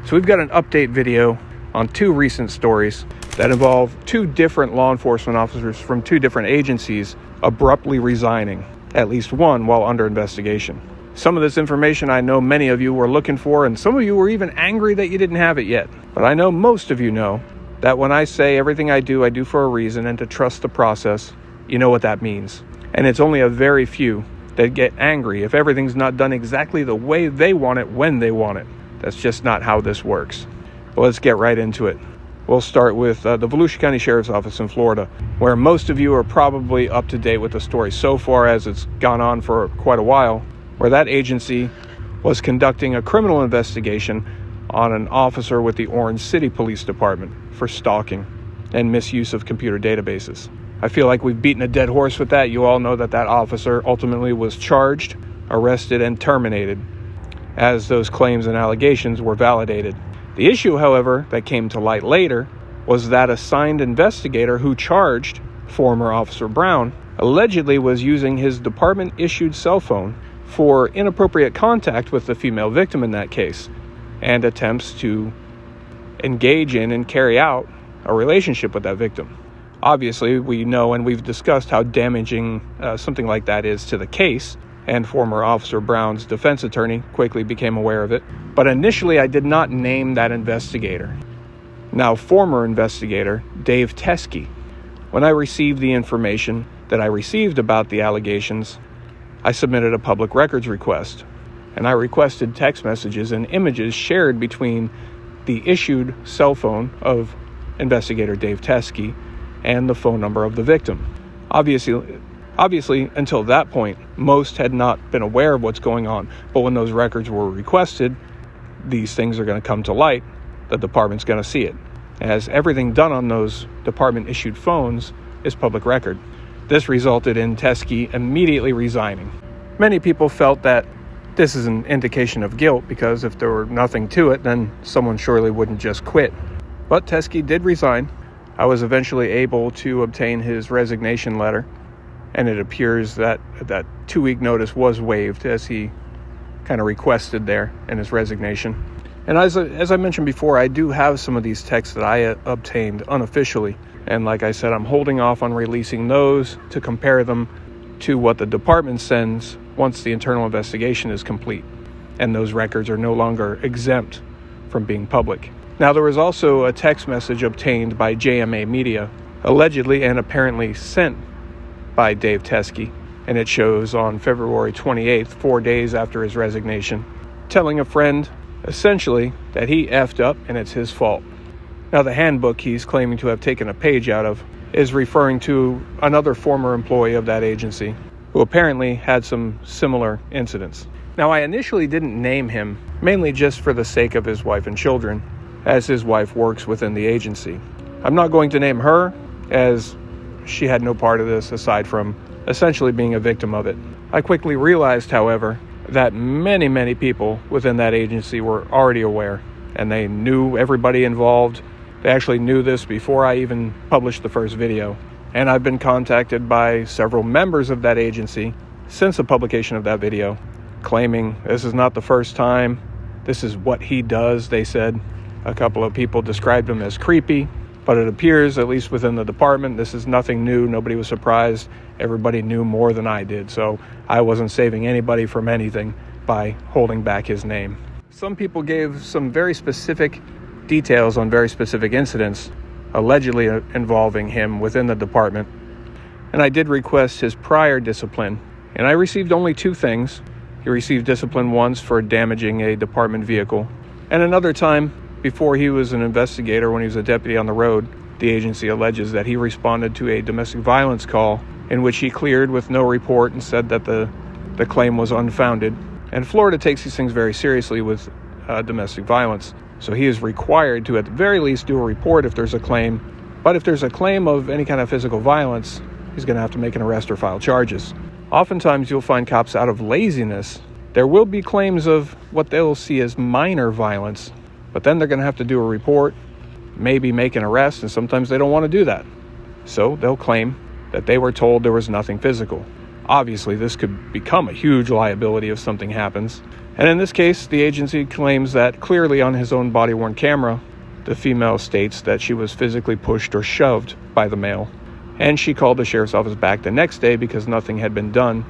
So we've got an update video on two recent stories that involve two different law enforcement officers from two different agencies abruptly resigning, at least one while under investigation. Some of this information I know many of you were looking for, and some of you were even angry that you didn't have it yet. But I know most of you know that when I say everything I do for a reason and to trust the process, you know what that means. And it's only a very few that get angry if everything's not done exactly the way they want it when they want it. That's just not how this works. But let's get right into it. We'll start with the Volusia County Sheriffs Office in Florida, where most of you are probably up to date with the story so far, as it's gone on for quite a while, where that agency was conducting a criminal investigation on an officer with the Orange City Police Department for stalking and misuse of computer databases. I feel like we've beaten a dead horse with that. You all know that officer ultimately was charged, arrested, and terminated as those claims and allegations were validated. The issue, however, that came to light later was that assigned investigator who charged former Officer Brown allegedly was using his department-issued cell phone for inappropriate contact with the female victim in that case and attempts to engage in and carry out a relationship with that victim. Obviously, we know and we've discussed how damaging something like that is to the case, and former Officer Brown's defense attorney quickly became aware of it. But initially, I did not name that investigator. Now, former investigator Dave Teskey. When I received the information that I received about the allegations, I submitted a public records request, and I requested text messages and images shared between the issued cell phone of investigator Dave Teskey and the phone number of the victim. Obviously, until that point, most had not been aware of what's going on. But when those records were requested, these things are going to come to light. The department's going to see it, as everything done on those department-issued phones is public record. This resulted in Teskey immediately resigning. Many people felt that this is an indication of guilt, because if there were nothing to it, then someone surely wouldn't just quit. But Teskey did resign. I was eventually able to obtain his resignation letter, and it appears that that 2-week notice was waived, as he kind of requested there in his resignation. And as I mentioned before, I do have some of these texts that I obtained unofficially. And like I said, I'm holding off on releasing those to compare them to what the department sends once the internal investigation is complete, and those records are no longer exempt from being public. Now, there was also a text message obtained by JMA Media, allegedly and apparently sent by Dave Teskey, and it shows on February 28th, 4 days after his resignation, telling a friend essentially that he effed up and it's his fault. Now, the handbook he's claiming to have taken a page out of is referring to another former employee of that agency who apparently had some similar incidents. Now, I initially didn't name him, mainly just for the sake of his wife and children, as his wife works within the agency. I'm not going to name her, as she had no part of this aside from essentially being a victim of it. I quickly realized, however, that many people within that agency were already aware, and they knew everybody involved. They actually knew this before I even published the first video. And I've been contacted by several members of that agency since the publication of that video, claiming this is not the first time. This is what he does, they said. A couple of people described him as creepy, but it appears, at least within the department, this is nothing new. Nobody was surprised. Everybody knew more than I did, so I wasn't saving anybody from anything by holding back his name. Some people gave some very specific details on very specific incidents allegedly involving him within the department, and I did request his prior discipline, and I received only 2 things. He received discipline once for damaging a department vehicle, and another time before he was an investigator when he was a deputy on the road. The agency alleges that he responded to a domestic violence call in which he cleared with no report and said that the claim was unfounded. And Florida takes these things very seriously with domestic violence. So he is required to at the very least do a report if there's a claim. But if there's a claim of any kind of physical violence, he's going to have to make an arrest or file charges. Oftentimes you'll find cops out of laziness. There will be claims of what they'll see as minor violence, but then they're going to have to do a report, maybe make an arrest, and sometimes they don't want to do that. So they'll claim that they were told there was nothing physical. Obviously, this could become a huge liability if something happens, And in this case, the agency claims that clearly on his own body-worn camera, the female states that she was physically pushed or shoved by the male. And she called the sheriff's office back the next day because nothing had been done.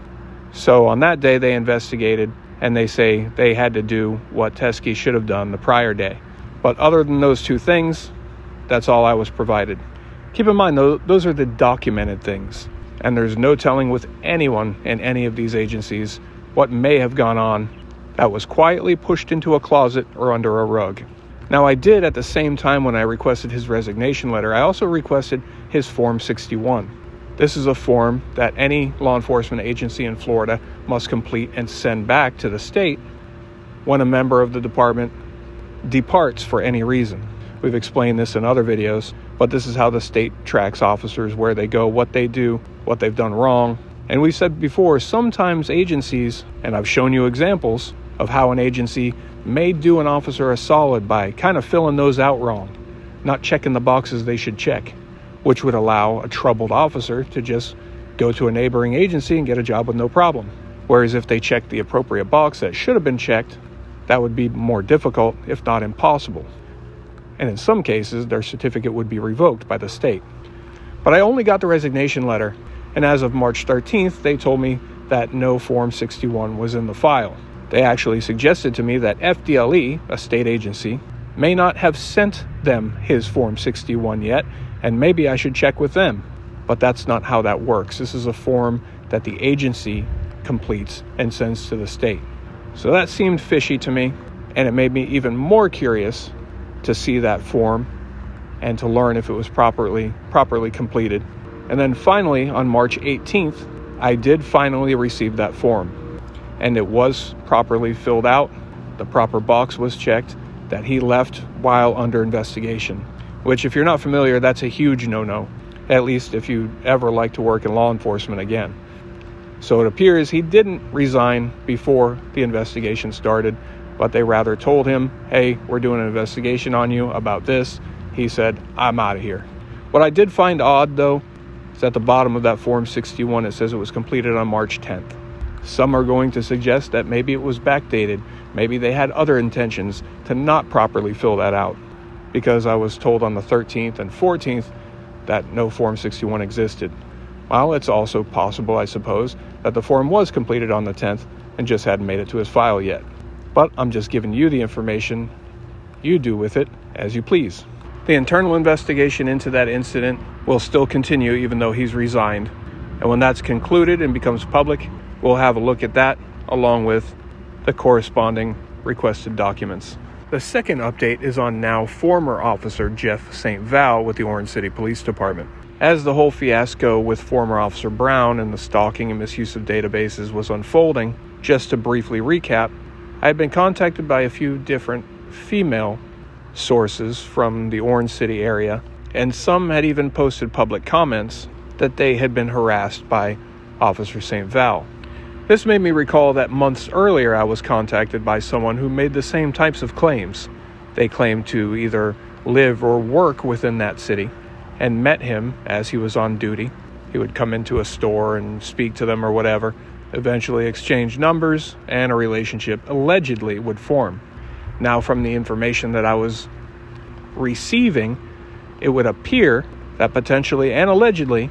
So on that day, they investigated, and they say they had to do what Teskey should have done the prior day. But other than those two things, that's all I was provided. Keep in mind, though, those are the documented things, and there's no telling with anyone in any of these agencies what may have gone on that was quietly pushed into a closet or under a rug. Now, I did at the same time when I requested his resignation letter, I also requested his Form 61. This is a form that any law enforcement agency in Florida must complete and send back to the state when a member of the department departs for any reason. We've explained this in other videos, but this is how the state tracks officers, where they go, what they do, what they've done wrong. And we said before, sometimes agencies, and I've shown you examples of how an agency may do an officer a solid by kind of filling those out wrong, not checking the boxes they should check, which would allow a troubled officer to just go to a neighboring agency and get a job with no problem. Whereas if they checked the appropriate box that should have been checked, that would be more difficult, if not impossible. And in some cases, their certificate would be revoked by the state. But I only got the resignation letter, and as of March 13th, they told me that no Form 61 was in the file. They actually suggested to me that FDLE, a state agency, may not have sent them his Form 61 yet, and maybe I should check with them. But that's not how that works. This is a form that the agency completes and sends to the state. So that seemed fishy to me, and it made me even more curious to see that form and to learn if it was properly completed. And then finally, on March 18th, I did finally receive that form. And it was properly filled out. The proper box was checked that he left while under investigation, which, if you're not familiar, that's a huge no-no, at least if you ever like to work in law enforcement again. So it appears he didn't resign before the investigation started, but they rather told him, hey, we're doing an investigation on you about this. He said, I'm out of here. What I did find odd, though, is at the bottom of that Form 61, it says it was completed on March 10th. Some are going to suggest that maybe it was backdated. Maybe they had other intentions to not properly fill that out, because I was told on the 13th and 14th that no Form 61 existed. Well, it's also possible, I suppose, that the form was completed on the 10th and just hadn't made it to his file yet. But I'm just giving you the information. You do with it as you please. The internal investigation into that incident will still continue even though he's resigned. And when that's concluded and becomes public, we'll have a look at that along with the corresponding requested documents. The second update is on now former officer Jeff St Val with the Orange City Police Department. As the whole fiasco with former Officer Brown and the stalking and misuse of databases was unfolding, just to briefly recap, I had been contacted by a few different female sources from the Orange City area, and some had even posted public comments that they had been harassed by Officer St Val. This made me recall that months earlier I was contacted by someone who made the same types of claims. They claimed to either live or work within that city and met him as he was on duty. He would come into a store and speak to them or whatever, eventually exchange numbers, and a relationship allegedly would form. Now, from the information that I was receiving, it would appear that potentially and allegedly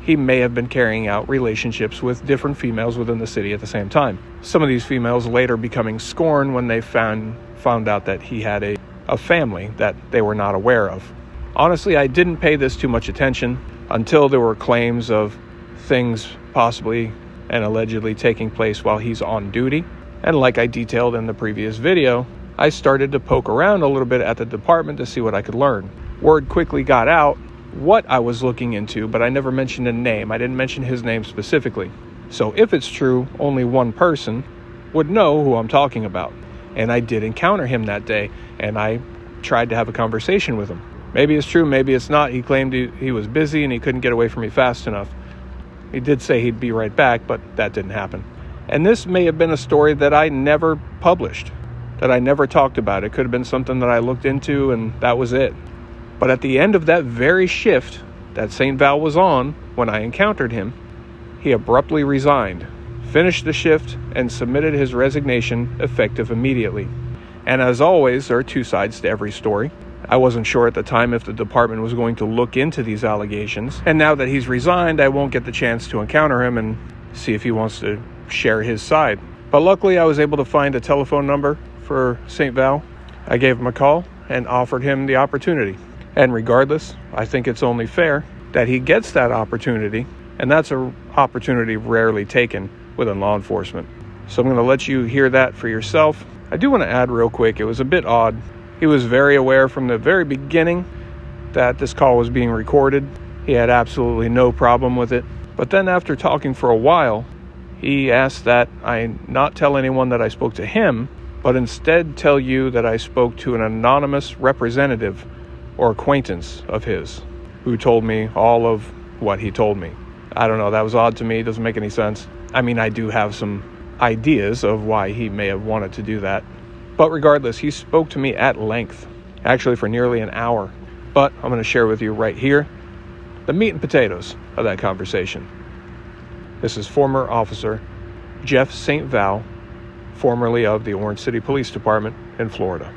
he may have been carrying out relationships with different females within the city at the same time. Some of these females later becoming scorned when they found out that he had a family that they were not aware of. Honestly, I didn't pay this too much attention until there were claims of things possibly and allegedly taking place while he's on duty. And like I detailed in the previous video, I started to poke around a little bit at the department to see what I could learn. Word quickly got out what I was looking into, but I never mentioned a name. I didn't mention his name specifically. So if it's true, only one person would know who I'm talking about. And I did encounter him that day, and I tried to have a conversation with him. Maybe it's true, maybe it's not. He claimed he was busy and he couldn't get away from me fast enough. He did say he'd be right back, but that didn't happen. And this may have been a story that I never published, that I never talked about. It could have been something that I looked into and that was it. But at the end of that very shift that St. Val was on when I encountered him, he abruptly resigned, finished the shift, and submitted his resignation effective immediately. And as always, there are two sides to every story. I wasn't sure at the time if the department was going to look into these allegations, and now that he's resigned, I won't get the chance to encounter him and see if he wants to share his side. But luckily, I was able to find a telephone number for St. Val. I gave him a call and offered him the opportunity. And regardless, I think it's only fair that he gets that opportunity, and that's an opportunity rarely taken within law enforcement. So I'm going to let you hear that for yourself. I do want to add real quick, it was a bit odd. He was very aware from the very beginning that this call was being recorded. He had absolutely no problem with it. But then after talking for a while, he asked that I not tell anyone that I spoke to him, but instead tell you that I spoke to an anonymous representative or acquaintance of his who told me all of what he told me. I don't know, that was odd to me. It doesn't make any sense. I mean, I do have some ideas of why he may have wanted to do that. But regardless, he spoke to me at length, actually for nearly an hour. But I'm going to share with you right here the meat and potatoes of that conversation. This is former officer Jeff St Val, formerly of the Orange City Police Department in Florida.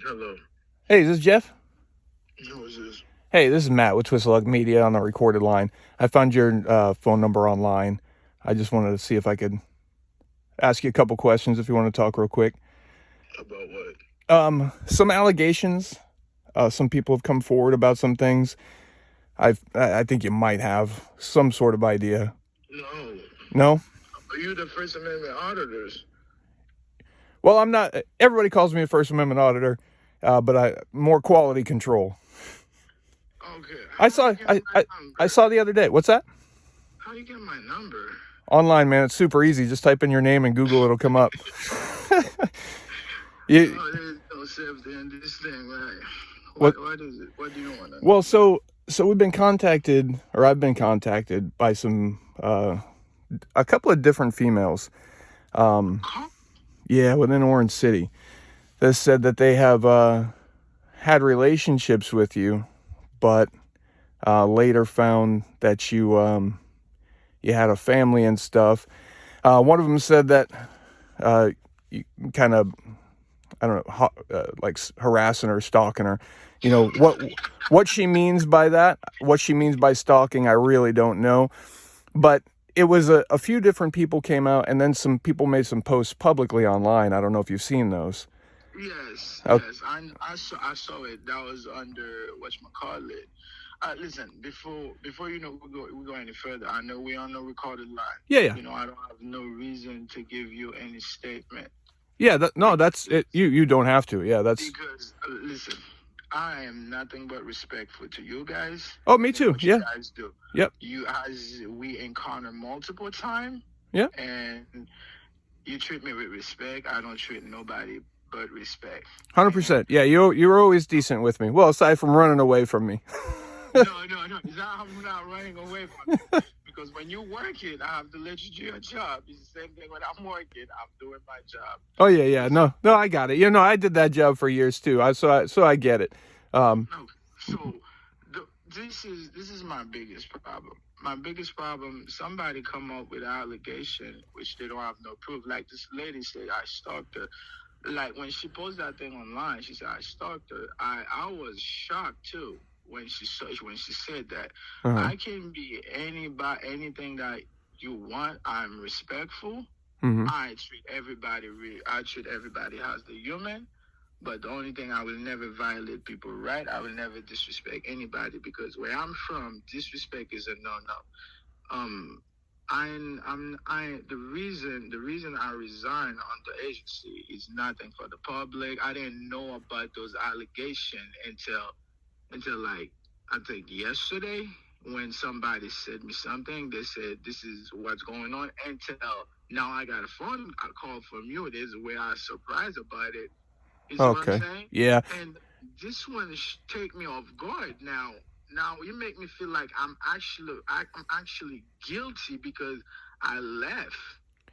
Hello. Hey, is this Jeff? Who is this? Hey, this is Matt with TwistedLuckMedia on the recorded line. I found your phone number online. I just wanted to see if I could ask you a couple questions if you want to talk real quick. About what? Some allegations. Some people have come forward about some things. I think you might have some sort of idea. No. No? Are you the First Amendment auditors? Well, I'm not. Everybody calls me a First Amendment auditor, but more quality control. Okay. I saw the other day. What's that? How you get my number? Online, man. It's super easy. Just type in your name and Google. It'll come up. There's no safety in this thing, right? What is it? What do you want to know? Well, so we've been contacted, or I've been contacted by a couple of different females. Yeah, within Orange City. That said that they have had relationships with you, but later found that you had a family and stuff. One of them said that you kind of, I don't know, like harassing her, stalking her. You know, what she means by that, what she means by stalking, I really don't know. But it was a few different people came out, and then some people made some posts publicly online. I don't know if you've seen those. Yes, Okay. yes. I saw it. That was under whatchamacallit. Listen, before we go any further, I know we're on the recorded line. Yeah. You know, I don't have no reason to give you any statement. Yeah, that's it. You don't have to. Yeah, that's because listen, I am nothing but respectful to you guys. Oh, me too. What yeah. You guys do. Yep. You as we encounter multiple times. Yeah. And you treat me with respect. I don't treat nobody but respect. 100%. Yeah, you were always decent with me. Well, aside from running away from me. No. I'm not running away from you. Because when you work it, I have to let you do your job. It's the same thing when I'm working. I'm doing my job. Oh yeah. No, I got it. You know, I did that job for years too. So I get it. This is my biggest problem. My biggest problem. Somebody come up with an allegation which they don't have no proof. Like this lady said, I stalked her. Like when she posted that thing online, she said I stalked her. I was shocked too. When she said that. I can be anything that you want. I'm respectful. Mm-hmm. I treat everybody as the human, but the only thing I will never violate people's right. I will never disrespect anybody because where I'm from, disrespect is a no-no. The reason I resigned on the agency is nothing for the public. I didn't know about those allegations until like I think yesterday when somebody said me something. They said this is what's going on. Until now I got a phone call from you. This is where I was surprised about it. Is what I'm saying? Yeah. And this one take me off guard. Now you make me feel like I'm actually guilty because I left.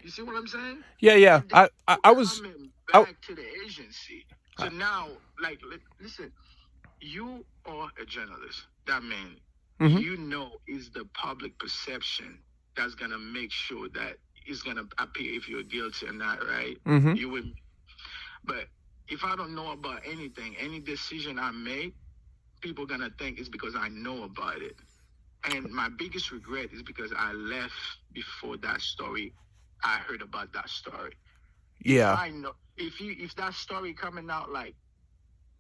You see what I'm saying? Yeah. I was coming back to the agency. So now, like, listen. You are a journalist. That means is the public perception that's gonna make sure that it's gonna appear if you're guilty or not, right? You would, but if I don't know about anything, any decision I make, people are gonna think it's because I know about it. And my biggest regret is because I left before that story. I heard about that story. Yeah. If I know, if that story coming out like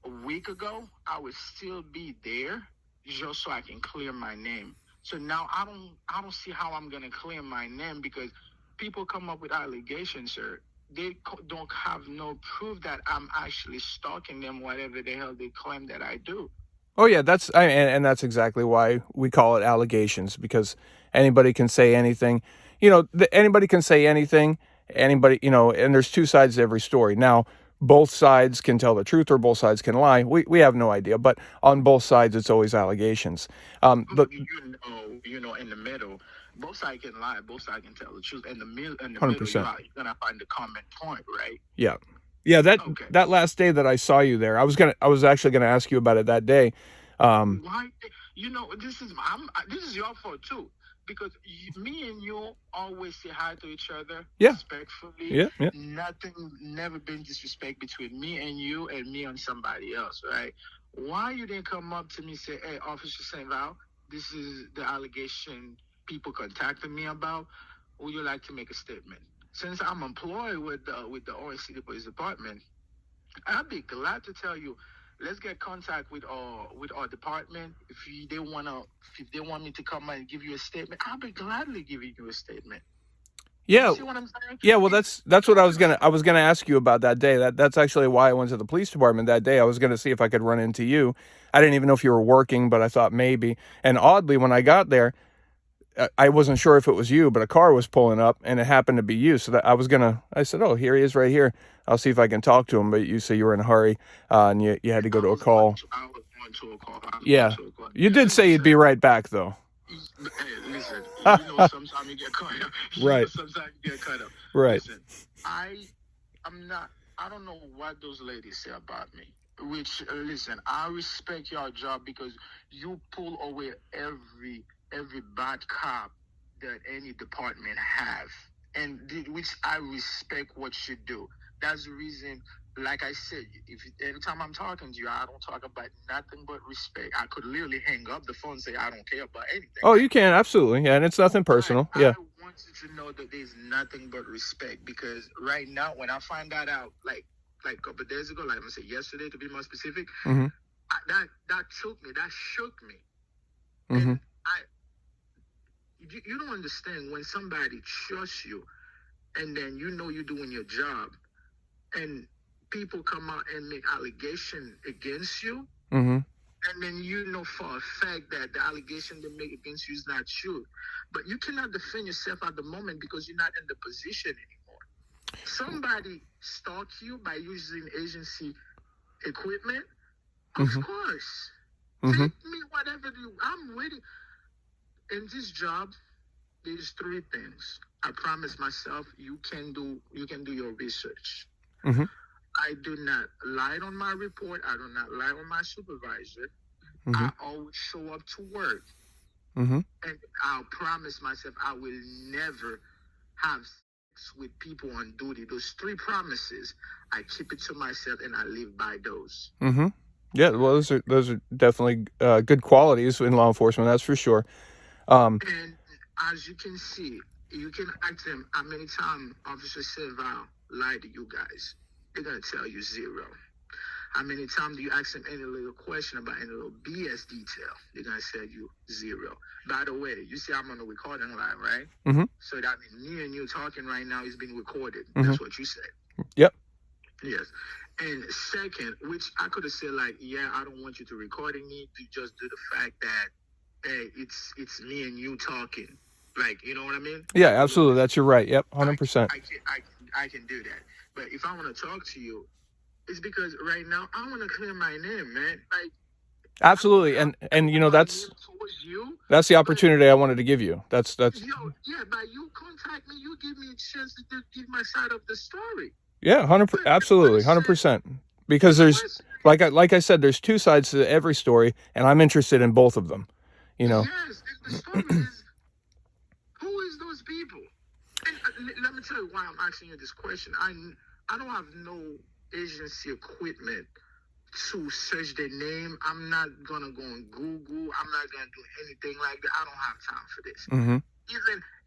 a week ago, I would still be there just so I can clear my name. So now I don't see how I'm gonna clear my name, because people come up with allegations, sir. They don't have no proof that I'm actually stalking them, whatever the hell they claim that I do. Oh yeah, and that's exactly why we call it allegations, because anybody can say anything. Anybody can say anything. Anybody, and there's two sides to every story. Now, both sides can tell the truth or both sides can lie. We have no idea, but on both sides, it's always allegations. But in the middle, both sides can lie, both sides can tell the truth. In the middle, 100%. You're gonna find the common point, right? Yeah. Yeah, that last day that I saw you there, I was actually gonna ask you about it that day. Why? This is your fault too, because me and you always say hi to each other, respectfully. Yeah. Never been disrespect between me and you and me and somebody else, right? Why you didn't come up to me and say, "Hey, Officer St Val, this is the allegation people contacted me about. Would you like to make a statement?" Since I'm employed with the Orange City Police Department, I'd be glad to tell you, let's get contact with our department. If they want me to come and give you a statement, I'll be gladly giving you a statement. Yeah. You see what I'm saying? Yeah, well that's what I was gonna ask you about that day. That's actually why I went to the police department that day. I was gonna see if I could run into you. I didn't even know if you were working, but I thought maybe. And oddly, when I got there, I wasn't sure if it was you, but a car was pulling up and it happened to be you. So I said, "Oh, here he is right here. I'll see if I can talk to him." But you say you were in a hurry and you had to go to a call. I was going to a call. Yeah. You did say you'd be right back though. Hey, listen, sometimes you get caught up. Right. Sometimes you get caught up. Right. Listen, I don't know what those ladies say about me. Listen, I respect your job because you pull away every bad cop that any department have, and which I respect what you do. That's the reason, like I said, every time I'm talking to you, I don't talk about nothing but respect. I could literally hang up the phone and say I don't care about anything. Oh, you can, absolutely. Yeah, and it's nothing personal. Yeah. I want you to know that there's nothing but respect, because right now, when I find that out, like a couple of days ago, like I'm gonna say yesterday to be more specific, that shook me. And you don't understand when somebody trusts you, and then you're doing your job, and people come out and make allegation against you, and then for a fact that the allegation they make against you is not true, but you cannot defend yourself at the moment because you're not in the position anymore. Somebody stalk you by using agency equipment, of course. Take me, whatever I'm waiting. In this job, there's three things. I promise myself you can do your research. I do not lie on my report. I do not lie on my supervisor. I always show up to work. And I'll promise myself I will never have sex with people on duty. Those three promises, I keep it to myself and I live by those. Yeah, well, those are definitely good qualities in law enforcement, that's for sure. And as you can see, you can ask them how many times Officer St Val lied to you guys. They're going to tell you 0. How many times do you ask them any little question about any little BS detail? They're going to tell you 0. By the way, you see I'm on the recording line, right? So that means me and you talking right now is being recorded. That's what you said. Yep. Yes. And second, which I could have said I don't want you to recording me, to just do the fact that, hey, it's me and you talking. You know what I mean? Yeah, absolutely. That's your right. Yep, 100%. I can do that. But if I want to talk to you, it's because right now I want to clear my name, man. Absolutely, and that's the opportunity I wanted to give you. That's. By you contact me, you give me a chance to give my side of the story. Yeah, 100%. Absolutely, 100%. Because there's like I said, there's two sides to every story, and I'm interested in both of them. you know. Yes, and the story is, who is those people? And let me tell you why I'm asking you this question. I don't have no agency equipment to search their name. I'm not gonna go on Google. I'm not gonna do anything like that. I don't have time for this. Mm-hmm.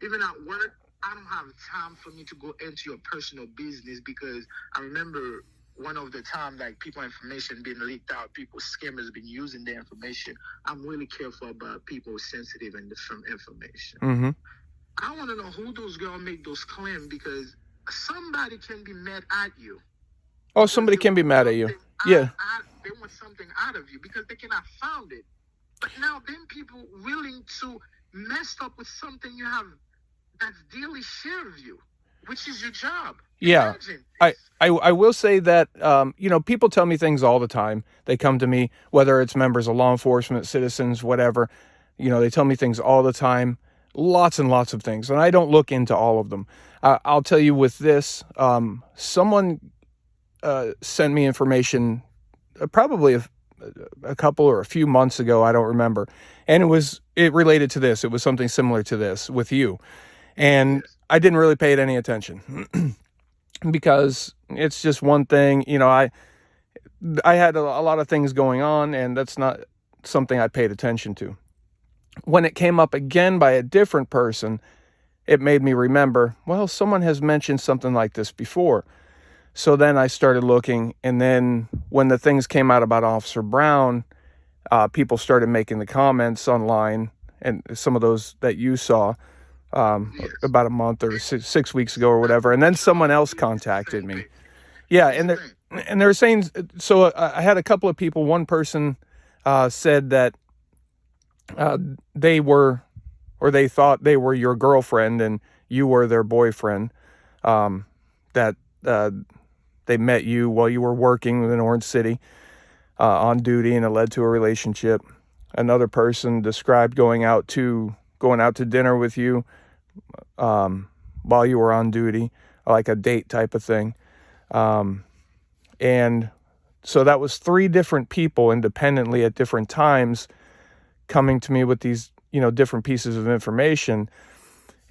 Even at work, I don't have time for me to go into your personal business, because I remember one of the time, like, people information being leaked out, people scammers been using their information. I'm really careful about people sensitive and from information. Mm-hmm. I want to know who those girls make those claims, because somebody can be mad at you. Oh, somebody can be mad at you. Yeah. They want something out of you because they cannot found it. But now then people willing to mess up with something you have that's daily share of you, which is your job. Yeah. I will say that, people tell me things all the time. They come to me, whether it's members of law enforcement, citizens, whatever, they tell me things all the time, lots and lots of things. And I don't look into all of them. I'll tell you with this, someone sent me information probably a couple or a few months ago. I don't remember. And it related to this. It was something similar to this with you. And I didn't really pay it any attention because it's just one thing. I had a lot of things going on, and that's not something I paid attention to. When it came up again by a different person, it made me remember, well, someone has mentioned something like this before. So then I started looking, and then when the things came out about Officer Brown, people started making the comments online, and some of those that you saw about a month or 6 weeks ago or whatever. And then someone else contacted me. Yeah, and they're saying, so I had a couple of people. One person said that they thought they were your girlfriend and you were their boyfriend, that they met you while you were working in Orange City on duty, and it led to a relationship. Another person described going out to dinner with you while you were on duty, like a date type of thing. And so that was 3 different people independently at different times coming to me with these, different pieces of information.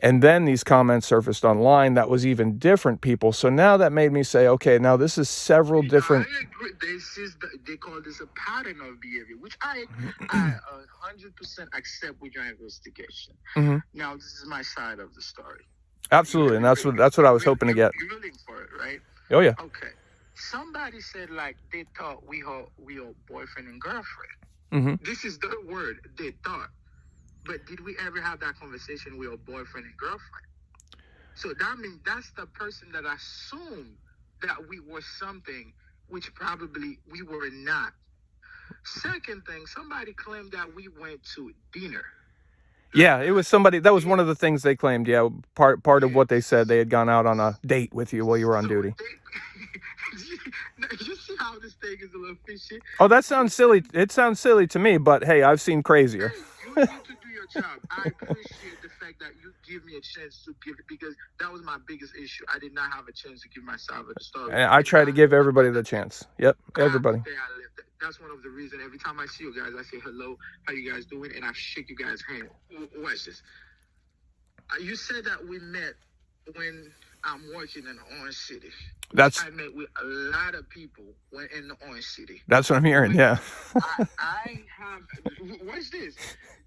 And then these comments surfaced online. That was even different people. So now that made me say, okay, now this is several different. I agree. They call this a pattern of behavior, which I 100% accept with your investigation. Mm-hmm. Now, this is my side of the story. Absolutely, and that's what I was hoping to get. You're willing for it, right? Oh yeah. Okay. Somebody said, like, they thought we are boyfriend and girlfriend. Mm-hmm. This is the word, they thought. But did we ever have that conversation with a boyfriend and girlfriend? So that means that's the person that assumed that we were something, which probably we were not. Second thing, somebody claimed that we went to dinner. Yeah, it was somebody. That was one of the things they claimed. Yeah, part of what they said, they had gone out on a date with you while you were on duty. You see how this thing is a little fishy? Oh, that sounds silly. It sounds silly to me, but hey, I've seen crazier. Hey, you need to do your job. I appreciate the fact that you give me a chance to give it, because that was my biggest issue. I did not have a chance to give myself at the start. And I try to give everybody the chance. Yep, everybody. That's one of the reasons. Every time I see you guys, I say hello, how you guys doing, and I shake you guys' hand. Watch this. You said that we met when I'm working in Orange City. I met with a lot of people when in the Orange City. That's what I'm hearing. Yeah. I have. Watch this.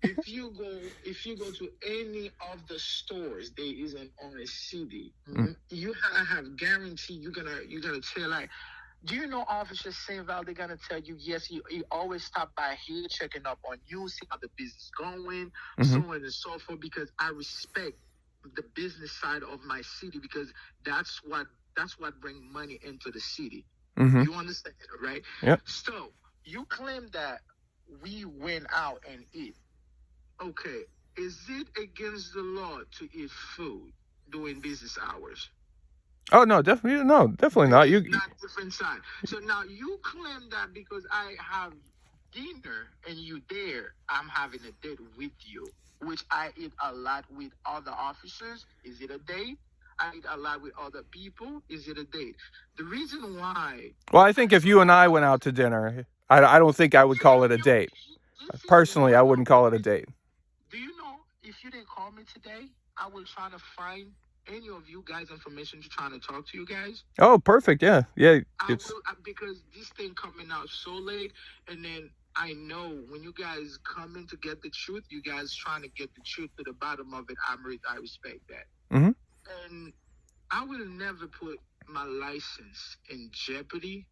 If you go to any of the stores there is in Orange City, you have guarantee you're gonna tell, like, do you know Officer St Val? They're gonna tell you, yes, he always stop by here checking up on you, see how the business going, so on and so forth, because I respect the business side of my city, because that's what brings money into the city. Mm-hmm. You understand, right? Yep. So you claim that we went out and eat. Okay, is it against the law to eat food during business hours? Oh no, definitely not. Not different side. So now you claim that because I have dinner and you there, I'm having a date with you, which I eat a lot with other officers. Is it a date? I eat a lot with other people. Is it a date? The reason why. Well, I think if you and I went out to dinner, I don't think I would call it a date. Personally, I wouldn't call it a date. if you didn't call me today, I will try to find any of you guys' information to trying to talk to you guys. Oh, perfect. Yeah. Yeah. I will, because this thing coming out so late, and then I know when you guys come in to get the truth, you guys trying to get the truth to the bottom of it. I respect that. Mm-hmm. And I will never put my license in jeopardy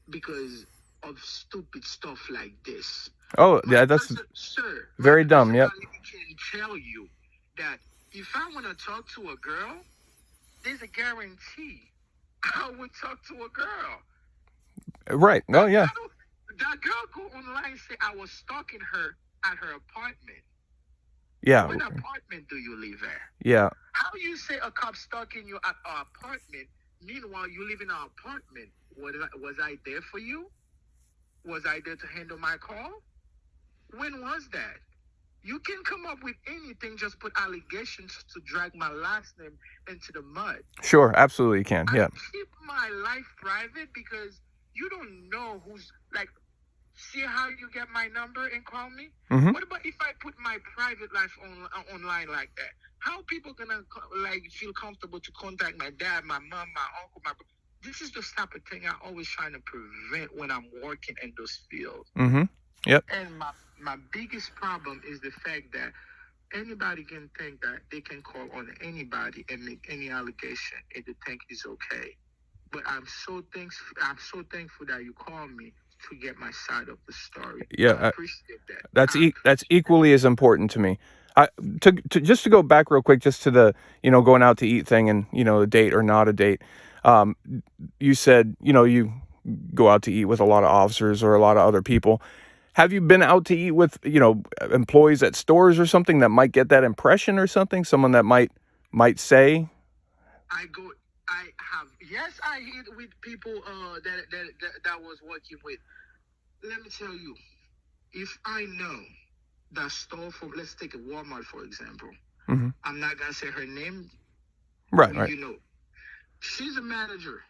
because of stupid stuff like this. Oh, yeah, that's sir, very dumb. Yep. I can tell you that if I want to talk to a girl, there's a guarantee I would talk to a girl. Right. Oh, yeah. That girl go online and say I was stalking her at her apartment. Yeah. What apartment do you live at? Yeah. How you say a cop stalking you at our apartment? Meanwhile, you live in our apartment. Was I there for you? Was I there to handle my call? When was that? You can come up with anything, just put allegations to drag my last name into the mud. Sure, absolutely you can. Yeah. I keep my life private because you don't know who's like. See how you get my number and call me? Mm-hmm. What about if I put my private life online like that? How people gonna like feel comfortable to contact my dad, my mom, my uncle, my? This is the type of thing I always trying to prevent when I'm working in those fields. Mm-hmm. Yep. And my biggest problem is the fact that anybody can think that they can call on anybody and make any allegation and they think it's okay. But I'm so thankful that you called me to get my side of the story. Yeah, I appreciate that. That's equally as important to me. To just to go back real quick, just to the going out to eat thing and a date or not a date. You said you go out to eat with a lot of officers or a lot of other people. Have you been out to eat with employees at stores or something that might get that impression or something? Someone that might say. I have. Yes, I eat with people that was working with. Let me tell you, if I know that store from, let's take a Walmart for example. Mm-hmm. I'm not gonna say her name. Right. She's a manager.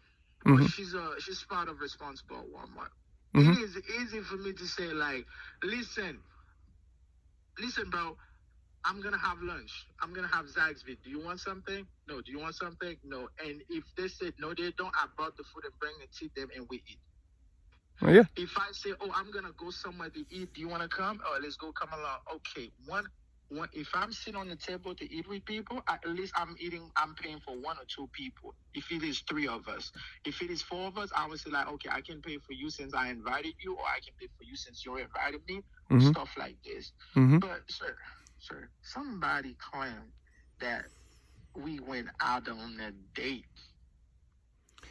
Mm-hmm. She's part of responsible at Walmart. Mm-hmm. It is easy for me to say like, listen, bro. I'm going to have lunch. I'm going to have Zaxby. Do you want something? No. Do you want something? No. And if they said no, they don't, I brought the food and bring it to them and we eat. Oh, yeah. If I say, I'm going to go somewhere to eat, do you want to come? Oh, let's go, come along. Okay. One, if I'm sitting on the table to eat with people, at least I'm paying for one or two people. If it is three of us. If it is four of us, I would say like, okay, I can pay for you since I invited you, or I can pay for you since you invited me. Mm-hmm. Stuff like this. Mm-hmm. But, sir, somebody claimed that we went out on a date.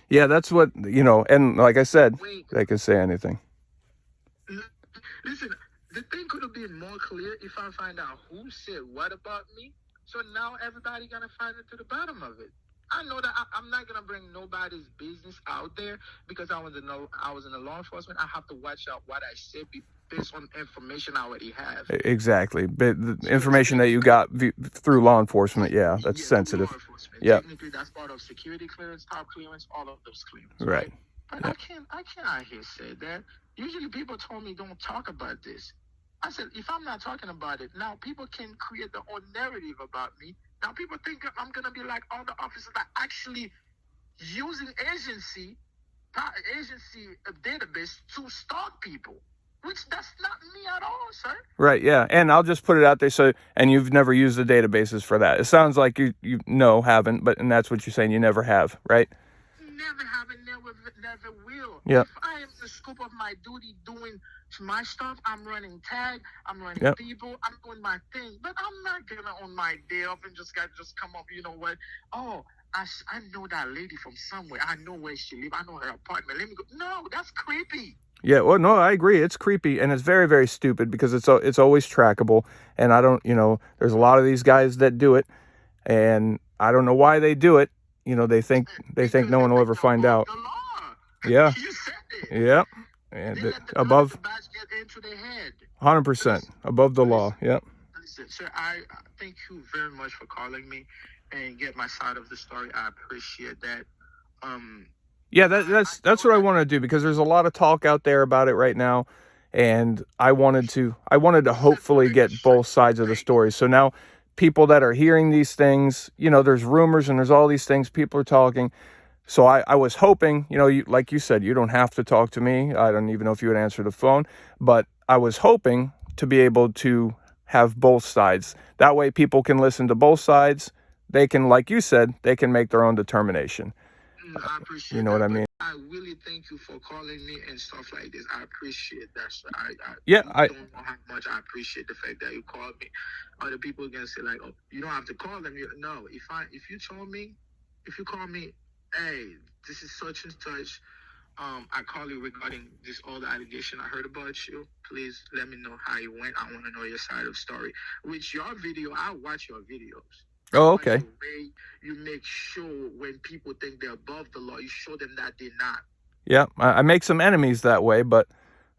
Yeah, that's what, and like I said, they could say anything. Listen, the thing could have been more clear if I find out who said what about me. So now everybody gonna find it to the bottom of it. I know that I'm not gonna bring nobody's business out there because I was in the law enforcement. I have to watch out what I say based on information I already have. Exactly, but the information that you got through law enforcement, that's sensitive. Yeah, technically that's part of security clearance, top clearance, all of those clearance. Right. But I can't out here say that. Usually people told me don't talk about this. I said if I'm not talking about it now, people can create their own narrative about me. Now people think I'm gonna be like all the officers that actually using agency database to stalk people, which that's not me at all, sir. Right. Yeah, and I'll just put it out there. So, and you've never used the databases for that. It sounds like you haven't, and that's what you're saying. You never have, right? Never have and never will. Yeah. If I am the scope of my duty doing my stuff, I'm running tag, I'm running people, I'm doing my thing. But I'm not gonna on my day off and just come up, you know what? Oh, I know that lady from somewhere. I know where she lives. I know her apartment. Let me go. No, that's creepy. Yeah, well, no, I agree. It's creepy, and it's very, very stupid because it's always trackable. And I don't, there's a lot of these guys that do it, and I don't know why they do it. They think no one will ever find out. The law. Yeah. You said it. Yeah. And they above. Get into their head. 100% above the law. Yep. Listen, sir, I thank you very much for calling me and get my side of the story. I appreciate that. Yeah, that's what I want to do because there's a lot of talk out there about it right now, and I wanted to hopefully get both sides of the story. So now people that are hearing these things, there's rumors and there's all these things, people are talking. So I was hoping, like you said, you don't have to talk to me. I don't even know if you would answer the phone, but I was hoping to be able to have both sides. That way people can listen to both sides. They can, like you said, they can make their own determination. I appreciate You know what I mean? I really thank you for calling me and stuff like this. I appreciate that. So I don't know how much I appreciate the fact that you called me. Other people are gonna say like, "Oh, you don't have to call them." No, if you call me, hey, this is such and such. I call you regarding this all the allegation I heard about you. Please let me know how you went. I want to know your side of the story. With your video, I watch your videos. Oh, okay. The way you make sure when people think they're above the law, you show them that they're not. Yeah, I make some enemies that way, but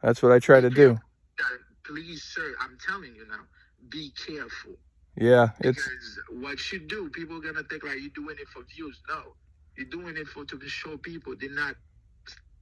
that's what I try to do. Please, sir, I'm telling you now, be careful. Yeah, because what you do, people are gonna think like you're doing it for views. No, you're doing it to show people did not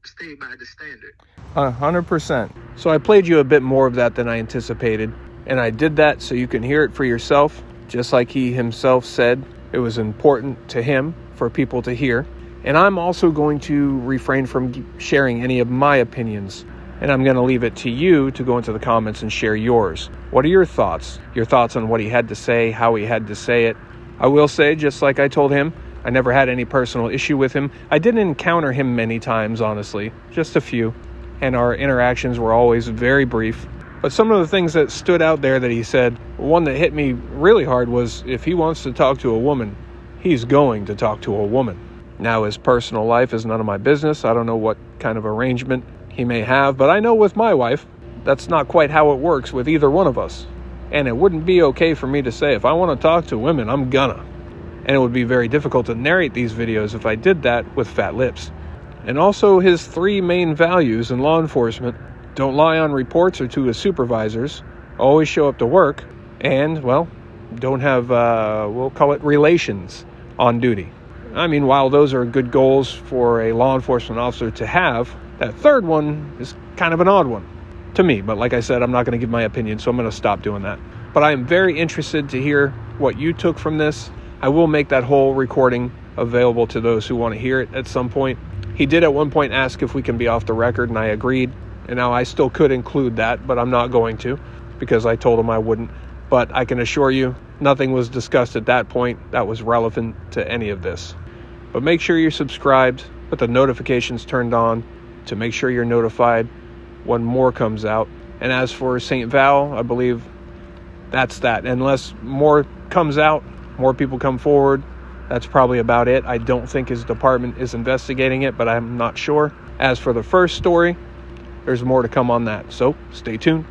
stay by the standard. 100%. So I played you a bit more of that than I anticipated, and I did that so you can hear it for yourself. Just like he himself said, it was important to him for people to hear. And I'm also going to refrain from sharing any of my opinions. And I'm going to leave it to you to go into the comments and share yours. What are your thoughts? Your thoughts on what he had to say, how he had to say it. I will say, just like I told him, I never had any personal issue with him. I didn't encounter him many times, honestly. Just a few. And our interactions were always very brief. But some of the things that stood out there that he said, one that hit me really hard was if he wants to talk to a woman, he's going to talk to a woman. Now, his personal life is none of my business. I don't know what kind of arrangement he may have, but I know with my wife, that's not quite how it works with either one of us. And it wouldn't be okay for me to say, if I want to talk to women, I'm gonna. And it would be very difficult to narrate these videos if I did that with fat lips. And also his 3 main values in law enforcement: don't lie on reports or to his supervisors, always show up to work, and, well, don't have, we'll call it relations on duty. I mean, while those are good goals for a law enforcement officer to have, that third one is kind of an odd one to me. But like I said, I'm not going to give my opinion, so I'm going to stop doing that. But I am very interested to hear what you took from this. I will make that whole recording available to those who want to hear it at some point. He did at one point ask if we can be off the record, and I agreed. And now I still could include that, but I'm not going to because I told him I wouldn't. But I can assure you, nothing was discussed at that point that was relevant to any of this. But make sure you're subscribed, put the notifications turned on to make sure you're notified when more comes out. And as for St. Val, I believe that's that. Unless more comes out, more people come forward, that's probably about it. I don't think his department is investigating it, but I'm not sure. As for the first story, there's more to come on that, so stay tuned.